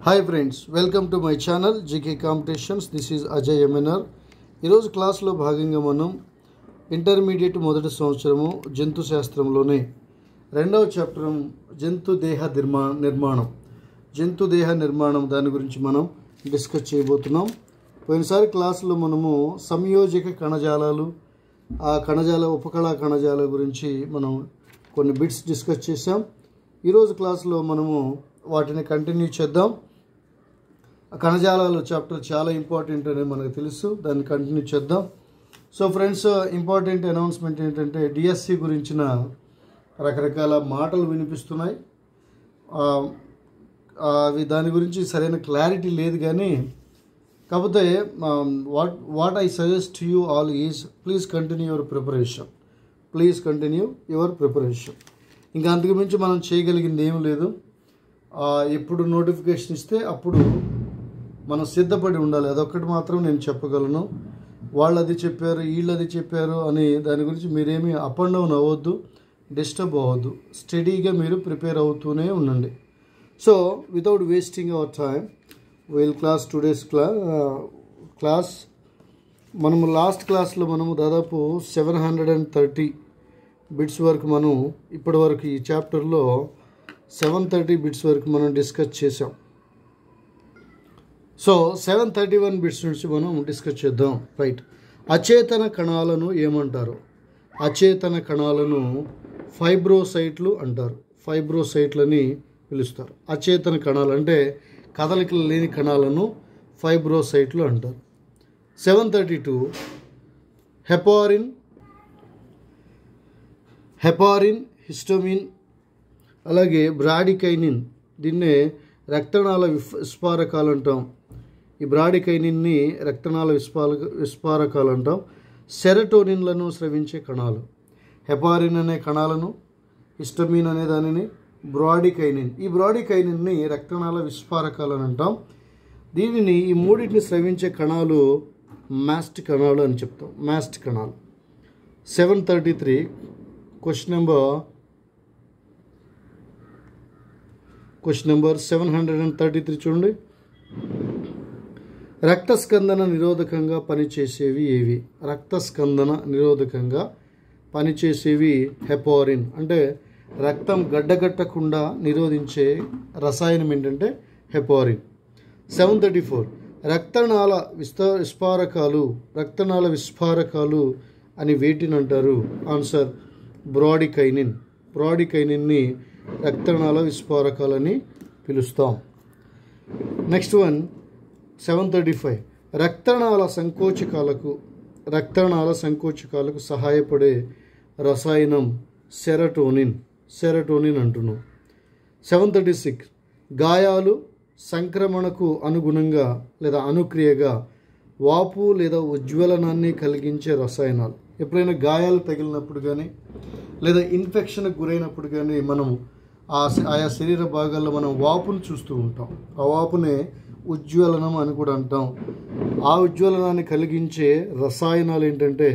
Hi friends, welcome to my channel GK competitions. This is Ajay MNR. ఈరోజు క్లాస్లో భాగంగా మనం ఇంటర్మీడియట్ మొదటి సంవత్సరము జంతు శాస్త్రంలోనే రెండవ చాప్టర్ జంతు దేహ నిర్మాణం దాని గురించి మనం డిస్కస్ చేయబోతున్నాం. పోయినసారి క్లాసులో మనము సంయోజక కణజాలాలు, ఆ కణజాల ఉపకళా కణజాల గురించి మనం కొన్ని బిట్స్ డిస్కస్ చేసాం. ఈరోజు క్లాసులో మనము వాటిని కంటిన్యూ చేద్దాం. కణజాలాలు చాప్టర్ చాలా ఇంపార్టెంట్ అని మనకు తెలుసు, దాన్ని కంటిన్యూ చేద్దాం. సో ఫ్రెండ్స్, ఇంపార్టెంట్ అనౌన్స్మెంట్ ఏంటంటే డిఎస్సి గురించిన రకరకాల మాటలు వినిపిస్తున్నాయి. అవి దాని గురించి సరైన క్లారిటీ లేదు, కానీ కాకపోతే what I suggest you all is please continue your preparation. ఇంకా అంతకుమించి మనం చేయగలిగింది ఏం లేదు. ఎప్పుడు నోటిఫికేషన్ ఇస్తే అప్పుడు మనం సిద్ధపడి ఉండాలి. అదొక్కటి మాత్రం నేను చెప్పగలను. వాళ్ళు అది చెప్పారు, వీళ్ళు అది చెప్పారు అని దాని గురించి మీరేమీ అప్ అండ్ డౌన్ అవ్వద్దు, డిస్టర్బ్ అవ్వద్దు. స్టడీగా మీరు ప్రిపేర్ అవుతూనే ఉండండి. So without wasting hour time will today's class. మనము లాస్ట్ క్లాస్లో మనము దాదాపు 730 బిట్స్ వరకు మనం ఇప్పటి వరకు ఈ చాప్టర్లో 730 బిట్స్ వరకు మనం డిస్కస్ చేసాం. సో 731 బిట్స్ నుంచి మనం డిస్కస్ చేద్దాం. రైట్. అచేతన కణాలను ఏమంటారు? అచేతన కణాలను ఫైబ్రోసైట్లు అంటారు. ఫైబ్రోసైట్లని పిలుస్తారు. అచేతన కణాలు అంటే కదలికలు లేని కణాలను ఫైబ్రోసైట్లు అంటారు. 732 హెపారిన్, హిస్టమిన్, అలాగే బ్రాడికైనిన్, దీన్నే రక్తనాళ విస్పారకాలు అంటాం. ఈ బ్రాడికైనిన్ని రక్తనాళ విస్పారకాలు అంటాం. సెరటోనిన్లను స్రవించే కణాలు హెపారిన్ అనే కణాలను, హిస్టమిన్ అనే దానిని, బ్రాడికైనిన్, ఈ బ్రాడికైనిన్ని రక్తనాళ విస్పారకాలు అని అంటాం. దీనిని ఈ మూడింటిని స్రవించే కణాలు మాస్ట్ కణాలు అని చెప్తాం. మాస్ట్ కణాలు. 733 క్వశ్చన్ నెంబర్ 733 చూడండి. రక్తస్కందన నిరోధకంగా పనిచేసేవి ఏవి? రక్తస్కందన నిరోధకంగా పనిచేసేవి హెపారిన్, అంటే రక్తం గడ్డగట్టకుండా నిరోధించే రసాయనం ఏంటంటే హెపారిన్. 734 రక్తనాళ విస్పారకాలు అని వేటిని అంటారు? ఆన్సర్ బ్రాడికైనిన్. బ్రాడికైనిన్ని రక్తనాళ విస్పారకాలని పిలుస్తాం. నెక్స్ట్ వన్ 735 రక్తనాళ సంకోచకాలకు సహాయపడే రసాయనం సెరటోనిన్ అంటున్నాం. 736 గాయాలు సంక్రమణకు అనుగుణంగా లేదా అనుక్రియగా వాపు లేదా ఉజ్వలనాన్ని కలిగించే రసాయనాలు. ఎప్పుడైనా గాయాలు తగిలినప్పుడు కానీ లేదా ఇన్ఫెక్షన్కి గురైనప్పుడు కానీ మనం ఆయా శరీర భాగాల్లో మనం వాపును చూస్తూ ఉంటాం. ఆ వాపునే ఉజ్వలనం అని కూడా అంటాం. ఆ ఉజ్వలనాన్ని కలిగించే రసాయనాలు ఏంటంటే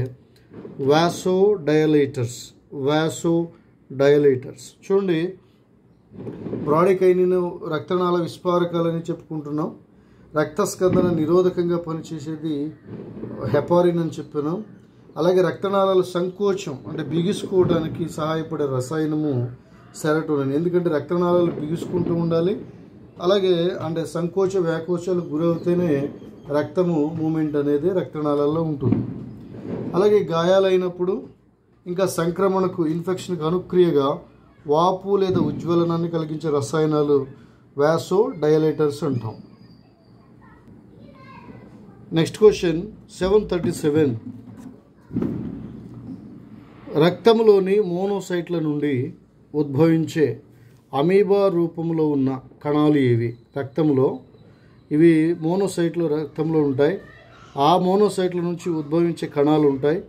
వాసోడైలేటర్స్. చూడండి, బ్రాడికైనిన్ రక్తనాళ విస్పారకాలని చెప్పుకుంటున్నాం. రక్తస్కందన నిరోధకంగా పనిచేసేది హెపారిన్ అని చెప్పినాం. అలాగే రక్తనాళాల సంకోచం అంటే బిగుసుకోవడానికి సహాయపడే రసాయనము సెరటోనిన్. ఎందుకంటే రక్తనాళాలు బిగుసుకుంటూ ఉండాలి, అలాగే అంటే సంకోచ వ్యాకోచాలు గురవుతేనే రక్తము మూమెంట్ అనేది రక్తనాళాల్లో ఉంటుంది. అలాగే గాయాలైనప్పుడు ఇంకా సంక్రమణకు ఇన్ఫెక్షన్కు అనుక్రియగా వాపు లేదా ఉజ్వలనాన్ని కలిగించే రసాయనాలు వాసోడైలేటర్స్ అంటాం. నెక్స్ట్ క్వశ్చన్ 737 రక్తంలోని మోనోసైట్ల నుండి ఉద్భవించే అమీబా రూపంలో ఉన్న కణాలు ఏవి? రక్తంలో ఇవి మోనోసైట్లు రక్తంలో ఉంటాయి. ఆ మోనోసైట్ల నుంచి ఉద్భవించే కణాలు ఉంటాయి.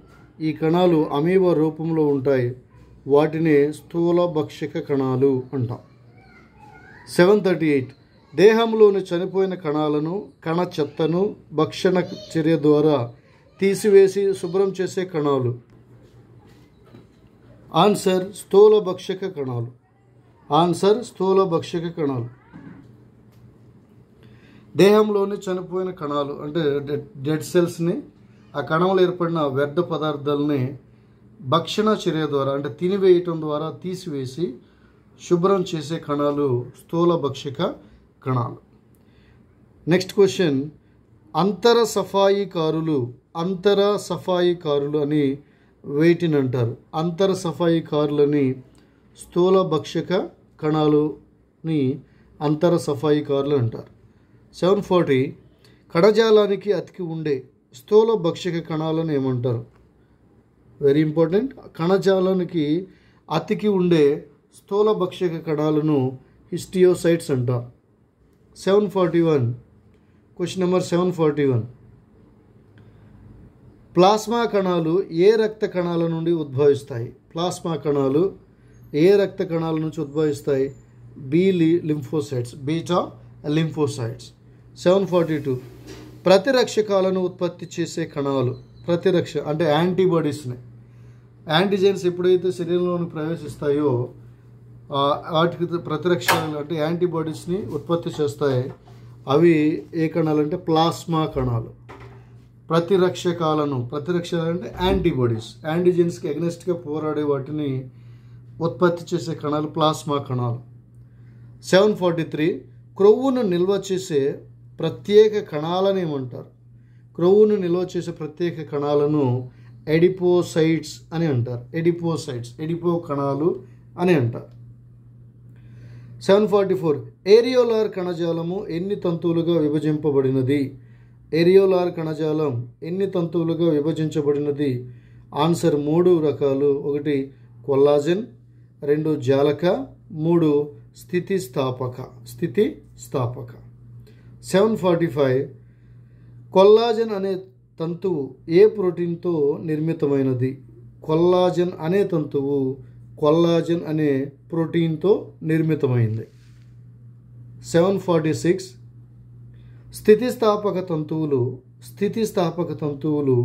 ఈ కణాలు అమీబా రూపంలో ఉంటాయి. వాటిని స్థూల భక్షక కణాలు అంటాం. 738 దేహంలోని చనిపోయిన కణాలను, కణ చెత్తను భక్షణ చర్య ద్వారా తీసివేసి శుభ్రం చేసే కణాలు. ఆన్సర్ స్థూల భక్షక కణాలు. దేహంలోని చనిపోయిన కణాలు అంటే డెడ్ సెల్స్ని, ఆ కణంలో ఏర్పడిన వ్యర్థ పదార్థాలని భక్షణ చర్య ద్వారా అంటే తినివేయటం ద్వారా తీసివేసి శుభ్రం చేసే కణాలు స్థూల భక్షక కణాలు. నెక్స్ట్ క్వశ్చన్, అంతర సఫాయికారులు అని వేటిని అంటారు? అంతర సఫాయికారులని స్థూల భక్షక కణాలుని అంతర సఫాయికారులు అంటారు. 740 కణజాలానికి అతికి ఉండే స్థూల భక్షక కణాలను ఏమంటారు? Very important. కణజాలానికి అతికి ఉండే స్థూల భక్షక కణాలను హిస్టియోసైట్స్ అంటారు. 741 క్వశ్చన్ నెంబర్ 741, ప్లాస్మా కణాలు ఏ రక్త కణాల నుండి ఉద్భవిస్తాయి? ప్లాస్మా కణాలు ఏ రక్త కణాల నుంచి ఉద్భవిస్తాయి? Beta lymphocytes. 742 ప్రతిరక్షకాలను ఉత్పత్తి చేసే కణాలు. ప్రతిరక్ష అంటే యాంటీబాడీస్ని, యాంటీజెన్స్ ఎప్పుడైతే శరీరంలోకి ప్రవేశిస్తాయో వాటికి ప్రతిరక్షకాలు అంటే యాంటీబాడీస్ని ఉత్పత్తి చేస్తాయి. అవి ఏ కణాలు అంటే ప్లాస్మా కణాలు. ప్రతిరక్షకాలు అంటే యాంటీబాడీస్, యాంటీజెన్స్కి అగెనిస్ట్గా పోరాడే వాటిని ఉత్పత్తి చేసే కణాలు ప్లాస్మా కణాలు. 743 క్రొవ్వును నిల్వ చేసే ప్రత్యేక కణాలను ఏమంటారు? క్రొవ్వును నిల్వ చేసే ప్రత్యేక కణాలను ఎడిపోసైట్స్ అని అంటారు. ఎడిపో కణాలు అని అంటారు. 744 ఏరియోలార్ కణజాలము ఎన్ని తంతువులుగా విభజింపబడినది? ఏరియోలార్ కణజాలం ఎన్ని తంతువులుగా విభజించబడినది? ఆన్సర్ 3 రకాలు. 1 కొల్లాజెన్, 2 జాలక, 3 స్థితిస్థాపక. 745 కొల్లాజెన్ అనే తంతువు ఏ ప్రోటీన్తో నిర్మితమైనది? కొల్లాజెన్ అనే తంతువు కొల్లాజెన్ అనే ప్రోటీన్తో నిర్మితమైంది. 746 స్థితిస్థాపక తంతువులు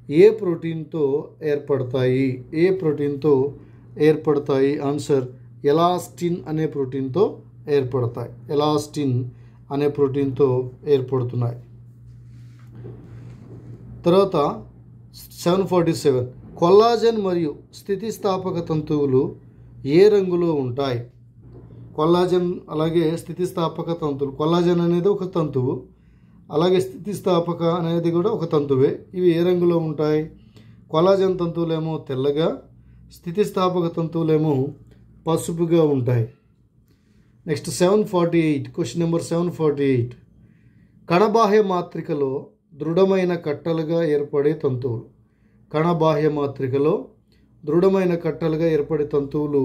ఏ ప్రోటీన్తో ఏర్పడతాయి? ఆన్సర్ ఎలాస్టిన్ అనే ప్రోటీన్తో ఏర్పడుతున్నాయి. తర్వాత 747 కొల్లాజెన్ మరియు స్థితిస్థాపక తంతువులు ఏ రంగులో ఉంటాయి? కొల్లాజెన్ అలాగే స్థితిస్థాపక తంతువులు, కొల్లాజెన్ అనేది ఒక తంతువు, అలాగే స్థితిస్థాపక అనేది కూడా ఒక తంతువే. ఇవి ఏ రంగులో ఉంటాయి? కొల్లాజెన్ తంతువులేమో తెల్లగా, స్థితిస్థాపక తంతువులేమో పసుపుగా ఉంటాయి. నెక్స్ట్ 748 క్వశ్చన్ నెంబర్ 748 కణబాహ్య మాత్రికలో దృఢమైన కట్టలుగా ఏర్పడే తంతువులు. కణబాహ్య మాత్రికలో దృఢమైన కట్టలుగా ఏర్పడే తంతువులు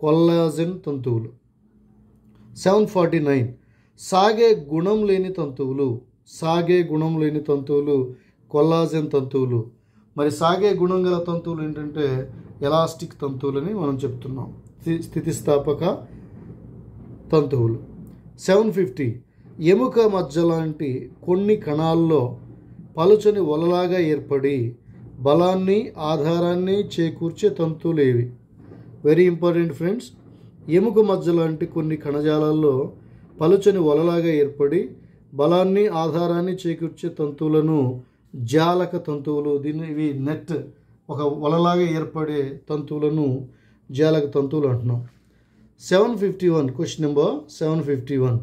కొల్లాజెన్ తంతువులు. 749 సాగే గుణం లేని తంతువులు కొల్లాజెన్ తంతువులు. మరి సాగే గుణం గల తంతువులు ఏంటంటే ఎలాస్టిక్ తంతువులని మనం చెప్తున్నాం, స్థితిస్థాపక తంతువులు. 750 ఎముక మజ్జ లాంటి కొన్ని కణాల్లో పలుచని వలలాగా ఏర్పడి బలాన్ని ఆధారాన్ని చేకూర్చే తంతువులు ఏవి? Very important friends. ఎముక మజ్జ లాంటి కొన్ని కణజాలాల్లో పలుచని వలలాగా ఏర్పడి బలాన్ని ఆధారాన్ని చేకూర్చే తంతువులను జాలక తంతువులు, ఇవి నెట్ ఒక వలలాగా ఏర్పడే తంతువులను జాలక తంతువులు అంటున్నాం. 751 క్వశ్చన్ నెంబర్ 751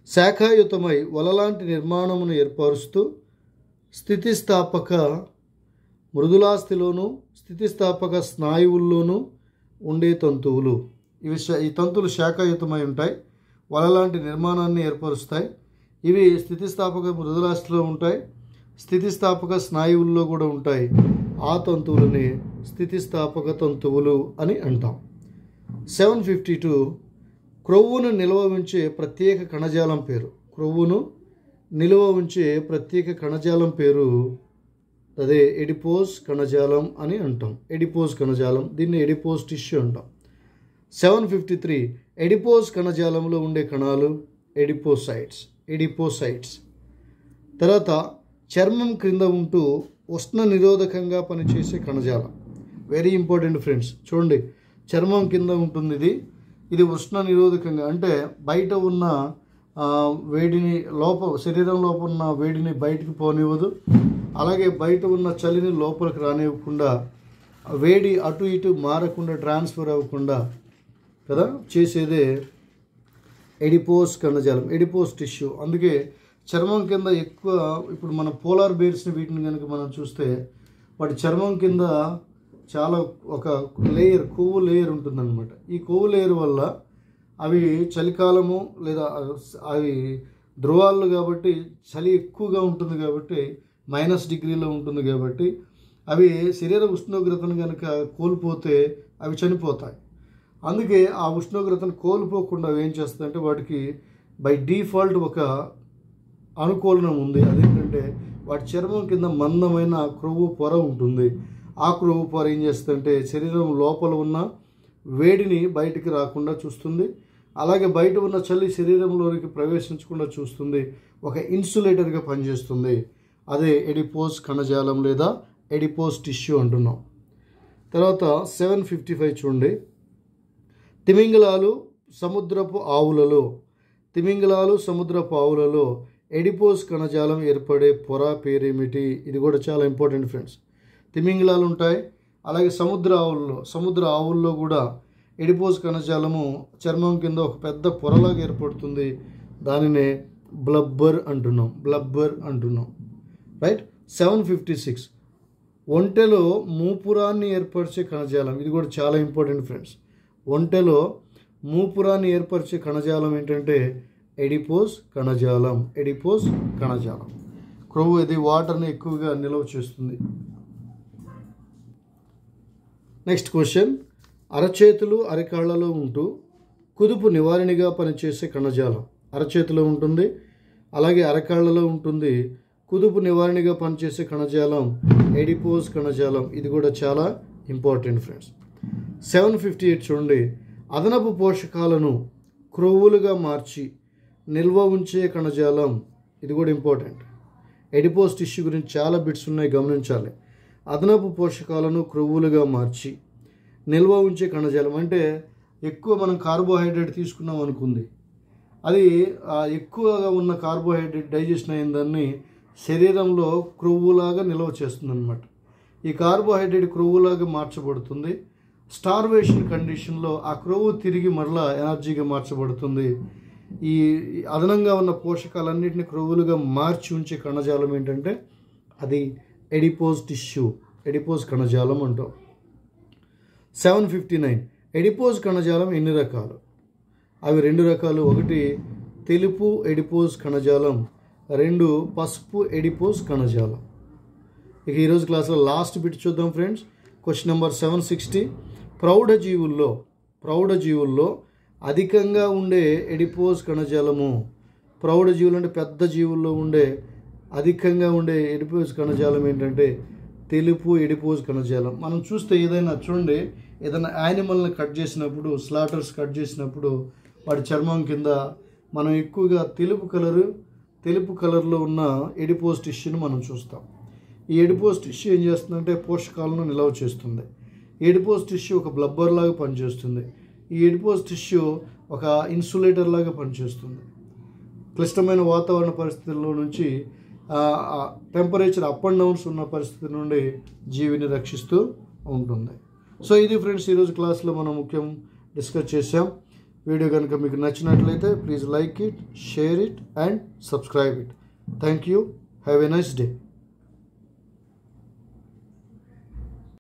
శాఖాయుతమై వలలాంటి నిర్మాణమును ఏర్పరుస్తూ స్థితిస్థాపక మృదులాస్థిలోను స్థితిస్థాపక స్నాయువుల్లోనూ ఉండే తంతువులు. ఈ తంతువులు శాఖాయుతమై ఉంటాయి, వలలాంటి నిర్మాణాన్ని ఏర్పరుస్తాయి. ఇవి స్థితిస్థాపక మృదులాస్థిలో ఉంటాయి, స్థితిస్థాపక స్నాయువుల్లో కూడా ఉంటాయి. ఆ తంతువులని స్థితిస్థాపక తంతువులు అని అంటాం. 752 క్రొవ్వును నిల్వ ఉంచే ప్రత్యేక కణజాలం పేరు అదే ఎడిపోస్ కణజాలం అని అంటాం. దీన్ని ఎడిపోస్ టిష్యూ అంటాం. 753 ఎడిపోస్ కణజాలంలో ఉండే కణాలు ఎడిపోసైట్స్. తర్వాత చర్మం క్రింద ఉంటూ ఉష్ణ నిరోధకంగా పనిచేసే కణజాలం. Very important friends. చూడండి, చర్మం కింద ఉంటుంది ఇది ఉష్ణ నిరోధకంగా, అంటే బయట ఉన్న వేడిని శరీరం లోపల ఉన్న వేడిని బయటికి పోనివ్వదు. అలాగే బయట ఉన్న చలిని లోపలికి రానివ్వకుండా, వేడి అటు ఇటు మారకుండా, ట్రాన్స్ఫర్ అవ్వకుండా కదా చేసేదే ఎడిపోస్ కణజాలం, ఎడిపోస్ టిష్యూ. అందుకే చర్మం కింద ఎక్కువ, ఇప్పుడు మన పోలార్ బేర్స్ని వీటిని కనుక మనం చూస్తే వాటి చర్మం కింద చాలా ఒక లేయర్, కొవ్వు లేయర్ ఉంటుందన్నమాట. ఈ కొవ్వు లేయర్ వల్ల అవి చలికాలము లేదా అవి ధ్రువాలు కాబట్టి చలి ఎక్కువగా ఉంటుంది కాబట్టి -డిగ్రీలో ఉంటుంది కాబట్టి అవి శరీర ఉష్ణోగ్రతను కనుక కోల్పోతే అవి చనిపోతాయి. అందుకే ఆ ఉష్ణోగ్రతను కోల్పోకుండా అవి ఏం చేస్తాయంటే వాటికి బై డిఫాల్ట్ ఒక అనుకూలనం ఉంది. అదేంటంటే వాటి చర్మం కింద మందమైన క్రొవ్వు పొర ఉంటుంది. ఆ క్రొవ్వు పొర ఏం చేస్తుందంటే శరీరం లోపల ఉన్న వేడిని బయటికి రాకుండా చూస్తుంది. అలాగే బయట ఉన్న చలి శరీరంలోనికి ప్రవేశించకుండా చూస్తుంది. ఒక ఇన్సులేటర్గా పనిచేస్తుంది. అదే ఎడిపోస్ కణజాలం లేదా ఎడిపోస్ టిష్యూ అంటున్నాం. తర్వాత 755 చూడండి. తిమింగలాలు సముద్రపు ఆవులలో ఎడిపోస్ కణజాలం ఏర్పడే పొర పేరేమిటి? ఇది కూడా చాలా ఇంపార్టెంట్ ఫ్రెండ్స్. తిమింగలాలు ఉంటాయి, అలాగే సముద్ర ఆవుల్లో కూడా ఎడిపోస్ కణజాలము చర్మం కింద ఒక పెద్ద పొరలాగా ఏర్పడుతుంది. దానినే బ్లబ్బర్ అంటున్నాం. రైట్. 756 ఒంటెలో మూపురాన్ని ఏర్పరిచే కణజాలం. ఇది కూడా చాలా ఇంపార్టెంట్ ఫ్రెండ్స్. ఒంటెలో మూపురాన్ని ఏర్పరిచే కణజాలం ఏంటంటే ఎడిపోస్ కణజాలం. క్రొవ్వు ఇది వాటర్ని ఎక్కువగా నిల్వ చేస్తుంది. Next question. అరచేతులు అరికాళ్లలో ఉంటూ కుదుపు నివారణగా పనిచేసే కణజాలం. అరచేతిలో ఉంటుంది, అలాగే అరకాళ్లలో ఉంటుంది. కుదుపు నివారణగా పనిచేసే కణజాలం ఎడిపోస్ కణజాలం. ఇది కూడా చాలా ఇంపార్టెంట్ ఫ్రెండ్స్. 758 చూడండి. అదనపు పోషకాలను క్రొవ్వులుగా మార్చి నిల్వ ఉంచే కణజాలం. ఇది కూడా ఇంపార్టెంట్. ఎడిపోస్ టిష్యూ గురించి చాలా బిట్స్ ఉన్నాయి, గమనించాలి. అదనపు పోషకాలను క్రొవ్వులుగా మార్చి నిల్వ ఉంచే కణజాలం అంటే ఎక్కువ మనం కార్బోహైడ్రేట్ తీసుకున్నాం అనుకుంది, అది ఎక్కువగా ఉన్న కార్బోహైడ్రేట్ డైజెషన్ అయిన దాన్ని శరీరంలో క్రొవ్వులాగా నిల్వ చేస్తుంది అన్నమాట. ఈ కార్బోహైడ్రేట్ క్రొవ్వులాగా మార్చబడుతుంది. స్టార్వేషన్ కండిషన్లో ఆ క్రొవ్వు తిరిగి మరలా ఎనర్జీగా మార్చబడుతుంది. ఈ అదనంగా ఉన్న పోషకాలన్నింటినీ క్రొవ్వులుగా మార్చి ఉంచే కణజాలం ఏంటంటే అది ఎడిపోస్ టిష్యూ, ఎడిపోస్ కణజాలం అంటాం. 759 ఎడిపోస్ కణజాలం ఎన్ని రకాలు? అవి 2 రకాలు. ఒకటి తెలుపు ఎడిపోస్ కణజాలం, 2 పసుపు ఎడిపోస్ కణజాలం. ఇక ఈరోజు క్లాస్లో లాస్ట్ బిట్ చూద్దాం ఫ్రెండ్స్. Question number 760. ప్రౌఢజీవుల్లో అధికంగా ఉండే ఎడిపోస్ కణజాలము. ప్రౌఢజీవులు అంటే పెద్ద జీవుల్లో అధికంగా ఉండే ఎడిపోస్ కణజాలం ఏంటంటే తెలుపు ఎడిపోస్ కణజాలం. మనం చూస్తే ఏదైనా యానిమల్ని కట్ చేసినప్పుడు, స్లాటర్స్ కట్ చేసినప్పుడు వాటి చర్మం కింద మనం ఎక్కువగా తెలుపు కలర్లో ఉన్న ఎడిపోస్ టిష్యూని మనం చూస్తాం. ఈ ఎడిపోస్ టిష్యూ ఏం చేస్తుందంటే పోషకాలను నిల్వ చేస్తుంది. ఎడిపోస్ టిష్యూ ఒక బ్లబ్బర్ లాగా పనిచేస్తుంది. ఈ ఎడిపోస్ టిష్యూ ఒక ఇన్సులేటర్ లాగా పనిచేస్తుంది. క్లిష్టమైన వాతావరణ పరిస్థితుల్లో నుంచి టెంపరేచర్ అప్ అండ్ డౌన్స్ ఉన్న పరిస్థితి నుండి జీవిని రక్షిస్తూ ఉంటుంది. సో ఇది ఫ్రెండ్స్ ఈరోజు క్లాస్లో మనం ముఖ్యం డిస్కస్ చేసాం. వీడియో కనుక మీకు నచ్చినట్లయితే please like it, share it and subscribe it. Thank you. Have a nice day.